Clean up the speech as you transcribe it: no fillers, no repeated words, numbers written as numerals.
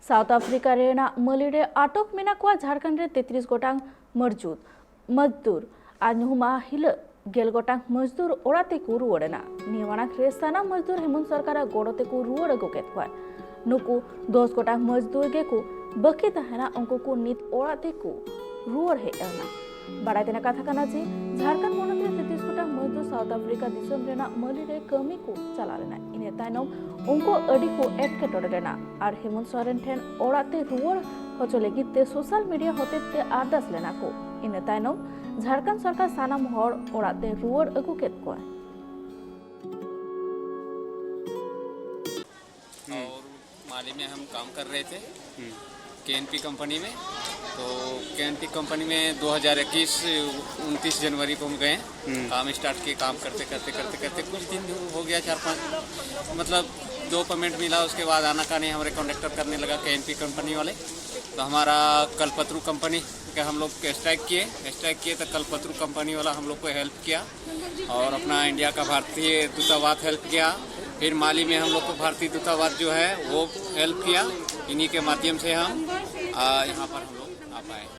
South Africa Raina मलिरे आटक मेना को झारखंड रे 33 गोटांग मजदूर आज नुमा हिल गेल गोटांग मजदूर ओड़ाते को रुवड़ना निवाणा रे साना मजदूर हेमंत सरकार गोड़ते को रुवड़ गोकेत हुआ नुकु 10 गोटांग मजदूर गे को बकी तहना उनको को नित ओड़ाते को रुवड़ हे एना बड़ा दिन कथा कना जी झारखंड मोनते 33 गोटांग मजदूर साउथ अफ्रीका दिसम रेना मलिरे कमी को चला लेना इने तायनम उनको अड़ी को एटकेटोड़े लेना और हेमंत सोरेन ठेन ओड़ाते रुवड़ होचो लगी ते सोशल मीडिया होते ते आरदास लेना को इने तायनम झारखंड सरकार सानाम हर ओड़ाते रुवड़ अगु केत को और माली में हम काम कर रहे थे केएनपी कंपनी में। तो केएनपी कंपनी में 2021-29 जनवरी को हम गए काम स्टार्ट किए। काम करते करते कुछ दिन हो गया, 4-5 मतलब 2 पेमेंट मिला। उसके बाद आनाकानी हमारे कॉन्ट्रैक्टर करने लगा केएनपी कंपनी वाले। तो हमारा कल्पतरू कंपनी का हम लोग स्ट्राइक किए तो कल्पतरू कंपनी वाला हम लोग को हेल्प किया और अपना इंडिया का भारतीय दूतावास हेल्प किया। फिर माली में हम लोग को भारतीय दूतावास जो है वो हेल्प किया। इन्हीं के माध्यम से हम यहाँ पर